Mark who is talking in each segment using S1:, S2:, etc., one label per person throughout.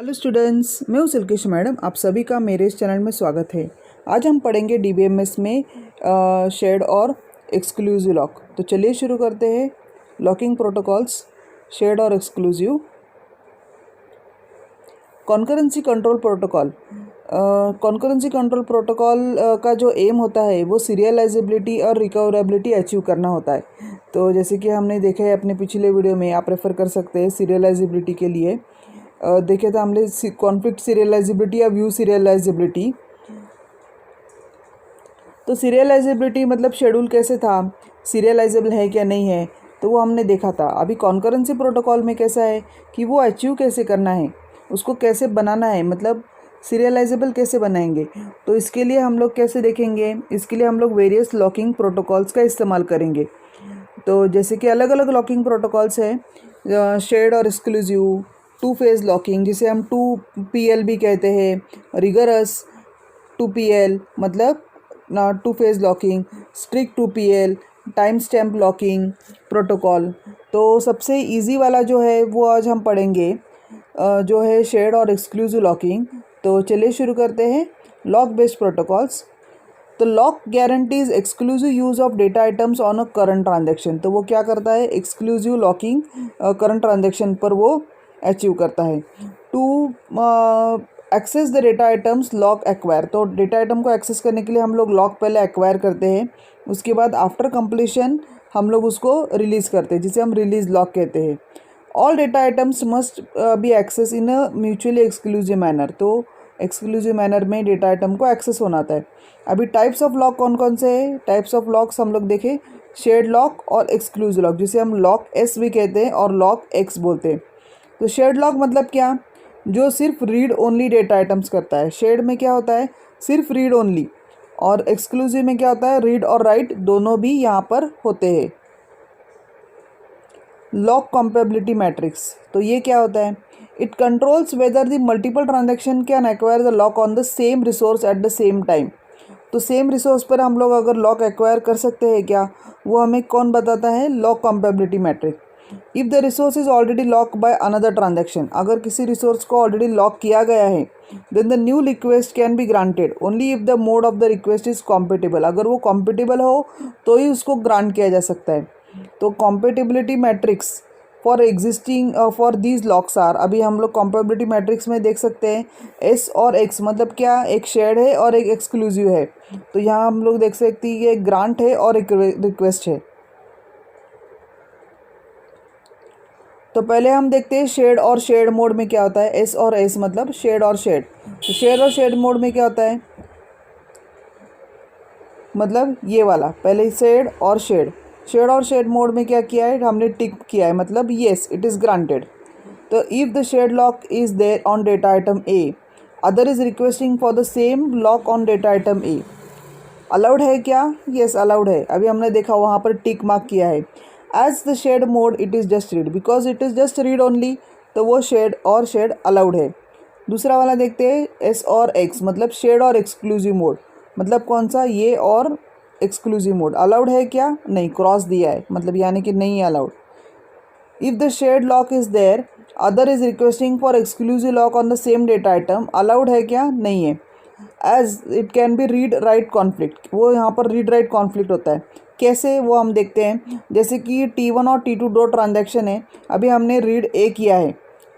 S1: Hello students, मैं हूँ सिल्केश madam. आप सभी का मेरे इस चैनल में स्वागत है। आज हम पढ़ेंगे डीबीएमएस में शेड और एक्सक्लूसिव लॉक। तो चलिए शुरू करते हैं। लॉकिंग प्रोटोकॉल्स, शेड और exclusive. Concurrency control protocol. Concurrency control protocol का जो एम होता है वो सीरियलाइजेबिलिटी और रिकवरेबिलिटी अचीव करना होता है। तो जैसे कि हमने देखा है अपने पिछले वीडियो में, आप रेफ़र कर सकते हैं सीरियलाइजेबिलिटी के लिए। देखे था हमने कॉन्फ्लिक्ट सीरियलाइजेबिलिटी या व्यू सीरियलाइजेबिलिटी। तो सीरियलाइजेबिलिटी मतलब शेड्यूल कैसे था, सीरियलाइजेबल है क्या नहीं है, तो वो हमने देखा था। अभी कॉन्करेंसी प्रोटोकॉल में कैसा है कि वो अचीव कैसे करना है, उसको कैसे बनाना है, मतलब सीरियलाइजेबल कैसे बनाएंगे। तो इसके लिए हम लोग कैसे देखेंगे, इसके लिए हम लोग वेरियस लॉकिंग प्रोटोकॉल्स का इस्तेमाल करेंगे। तो जैसे कि अलग अलग लॉकिंग प्रोटोकॉल्स हैं, शेड और एक्सक्लूसिव, टू फेज़ लॉकिंग जिसे हम 2PL भी कहते हैं, रिगरस 2PL मतलब two phase locking, strict 2PL, time stamp locking protocol. तो सबसे इजी वाला जो है वो आज हम पढ़ेंगे, जो है शेड और एक्सक्लूसिव लॉकिंग। तो चलिए शुरू करते हैं। Lock based protocols. तो lock guarantees exclusive use of data items on a current transaction. तो वो क्या करता है, एक्सक्लूसिव लॉकिंग करंट ट्रांजेक्शन पर वो अचीव करता है। To access the data items lock acquire. तो डेटा आइटम को एक्सेस करने के लिए हम लोग लॉक पहले एक्वायर करते हैं, उसके बाद आफ्टर कंप्लीशन हम लोग उसको रिलीज़ करते हैं, जिसे हम रिलीज लॉक कहते हैं। All data items must be access in a mutually exclusive manner. तो एक्सक्लूसिव मैनर में डेटा आइटम को एक्सेस होना था। अभी टाइप्स ऑफ लॉक कौन कौन से हैं, टाइप्स ऑफ लॉक्स हम लोग देखें। शेड लॉक और एक्सक्लूसिव लॉक, जिसे हम लॉक एस भी कहते हैं और लॉक एक्स बोलते हैं। तो शेड लॉक मतलब क्या, जो सिर्फ रीड ओनली डेटा आइटम्स करता है। शेड में क्या होता है, सिर्फ रीड ओनली, और एक्सक्लूसिव में क्या होता है, रीड और राइट दोनों भी यहाँ पर होते हैं। Lock compatibility matrix. तो ये क्या होता है, it controls whether the multiple transaction can acquire the lock on the same resource at the same time. तो सेम रिसोर्स पर हम लोग अगर लॉक एक्वायर कर सकते हैं क्या, वो हमें कौन बताता है, lock compatibility matrix. If the resource is already lock by another transaction. अगर किसी रिसोर्स को ऑलरेडी लॉक किया गया है, then the new request can be granted only if the mode of the request is compatible. अगर वो compatible हो तो ही उसको ग्रांट किया जा सकता है। तो compatibility matrix for existing for these locks are. अभी हम लोग कॉम्पेटिबिलिटी मैट्रिक्स में देख सकते हैं एस और एक्स मतलब क्या, एक शेड है और एक एक्सक्लूसिव है। तो यहाँ हम लोग देख सकते हैं कि एक ग्रांट है और एक रिक्वेस्ट है। तो पहले हम देखते हैं शेड और शेड मोड में क्या होता है। एस और एस मतलब शेड और शेड। तो शेड और शेड मोड में क्या होता है, मतलब ये वाला पहले शेड और शेड। शेड और शेड मोड में क्या किया है, हमने टिक किया है, मतलब येस इट इज़ ग्रांटेड। तो if the shared lock is there on data item A, other is requesting for the same lock on data item A, allowed है क्या, येस अलाउड है। अभी हमने देखा वहाँ पर टिक मार्क किया है। As the shared mode it is just read, because it is just read only, तो वो शेड और शेड अलाउड है। दूसरा वाला देखते हैं, एस और एक्स मतलब शेड और एक्सक्लूसिव मोड। मतलब कौन सा, ये और एक्सक्लूसिव मोड अलाउड है क्या, नहीं, क्रॉस दिया है, मतलब यानी कि नहीं allowed. If the shared lock is there, other is requesting for exclusive lock on the same data item, allowed है क्या, नहीं है। As it can be read write conflict, वो यहाँ पर रीड राइट कॉन्फ्लिक्ट होता है। कैसे, वो हम देखते हैं। जैसे कि T1 और T2 दो ट्रांजैक्शन है। अभी हमने रीड ए किया है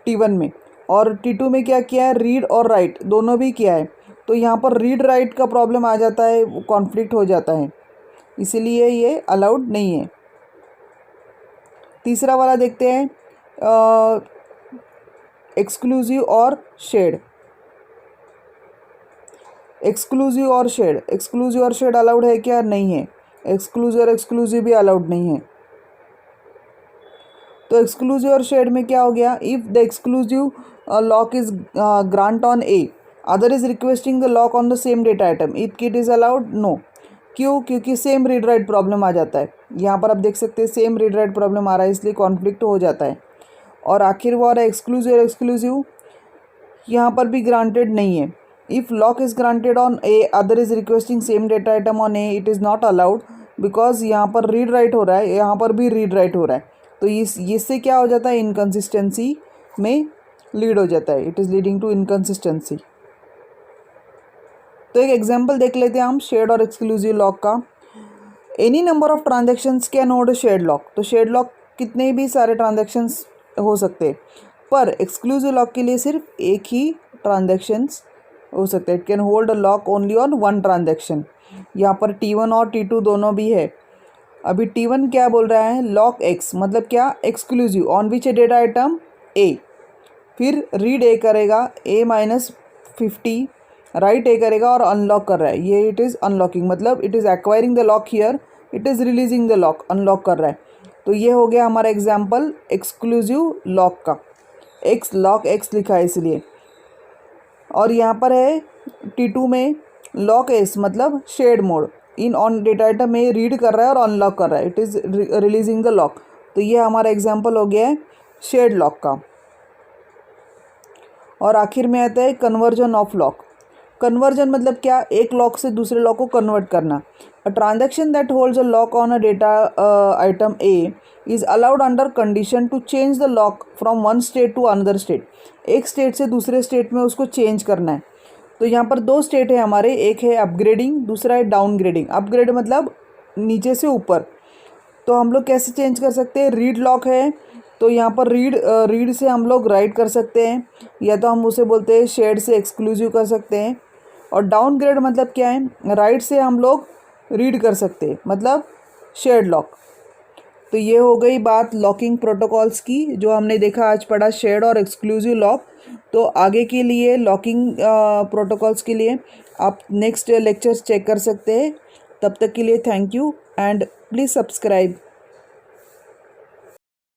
S1: T1 में, और T2 में क्या किया है, रीड और राइट दोनों भी किया है। तो यहाँ पर रीड राइट का प्रॉब्लम आ जाता है, वो कॉन्फ्लिक्ट हो जाता है, इसीलिए ये अलाउड नहीं है। तीसरा वाला देखते हैं, एक्सक्लूसिव और शेड। एक्सक्लूसिव और शेड, एक्सक्लूसिव और शेड अलाउड है क्या, नहीं है। एक्सक्लूसिव और एक्सक्लूसिव भी अलाउड नहीं है। तो एक्सक्लूसिव और शेड में क्या हो गया, if the exclusive lock is grant on A, other is requesting the lock on the same data item, it is allowed, no. क्यों, क्योंकि सेम रीड राइट प्रॉब्लम आ जाता है। यहाँ पर आप देख सकते हैं सेम रीड राइट प्रॉब्लम आ रहा है, इसलिए कॉन्फ्लिक्ट हो जाता है। और आखिर वो आ रहा है एक्सक्लूसिव और एक्सक्लूसिव, यहाँ पर भी ग्रांटेड नहीं है। If Lok is granted on A, other is requesting same data item on A, it is not allowed, because यहाँ पर रीड राइट हो रहा है, यहाँ पर भी रीड राइट हो रहा है। तो इससे क्या हो जाता है, इनकन्सिस्टेंसी में लीड हो जाता है, it is leading to inconsistency. तो एक एग्जांपल देख लेते हैं हम शेयर्ड और एक्सक्लूसिव लॉक का। Any number of transactions can hold a shared lock. तो शेयर्ड लॉक कितने भी सारे ट्रांजैक्शंस हो सकते हैं, पर एक्सक्लूसिव लॉक के लिए सिर्फ एक ही ट्रांजैक्शंस हो सकते हैं। It can hold a lock only on one transaction. यहाँ पर T1 और T2 दोनों भी है। अभी T1 क्या बोल रहा है, लॉक एक्स मतलब क्या, exclusive on which A data item A, फिर रीड ए करेगा A-50, राइट ए करेगा और अनलॉक कर रहा है, ये इट इज़ अनलॉकिंग, मतलब it is acquiring the lock here, it is releasing the lock, unlock कर रहा है। तो ये हो गया हमारा एग्जाम्पल एक्सक्लूसिव लॉक का, एक्स लॉक एक्स लिखा है इसलिए। और यहाँ पर है T2 में लॉक एस मतलब shared mode, in on data item में रीड कर रहा है और अनलॉक कर रहा है, it is releasing the lock. तो ये हमारा एग्जाम्पल हो गया है शेयर्ड लॉक का। और आखिर में आता है कन्वर्जन ऑफ लॉक। कन्वर्जन मतलब क्या, एक लॉक से दूसरे लॉक को कन्वर्ट करना। A transaction that holds a lock on a data item A is allowed under condition to change the lock from one state to another state. एक state से दूसरे स्टेट में उसको चेंज करना है। तो यहाँ पर दो स्टेट है हमारे, एक है अपग्रेडिंग, दूसरा है डाउनग्रेडिंग। अपग्रेड मतलब नीचे से ऊपर। तो हम लोग कैसे चेंज कर सकते हैं, रीड लॉक है तो यहाँ पर रीड से हम लोग राइट कर सकते हैं, या तो हम उसे बोलते हैं शेयर्ड से एक्सक्लूसिव कर सकते हैं। और डाउनग्रेड मतलब क्या है, राइट से हम लोग रीड कर सकते हैं, मतलब शेयर्ड लॉक। तो ये हो गई बात लॉकिंग प्रोटोकॉल्स की, जो हमने देखा आज पढ़ा शेयर्ड और एक्सक्लूसिव लॉक। तो आगे के लिए लॉकिंग प्रोटोकॉल्स के लिए आप नेक्स्ट लेक्चर्स चेक कर सकते हैं। तब तक के लिए thank you and please subscribe.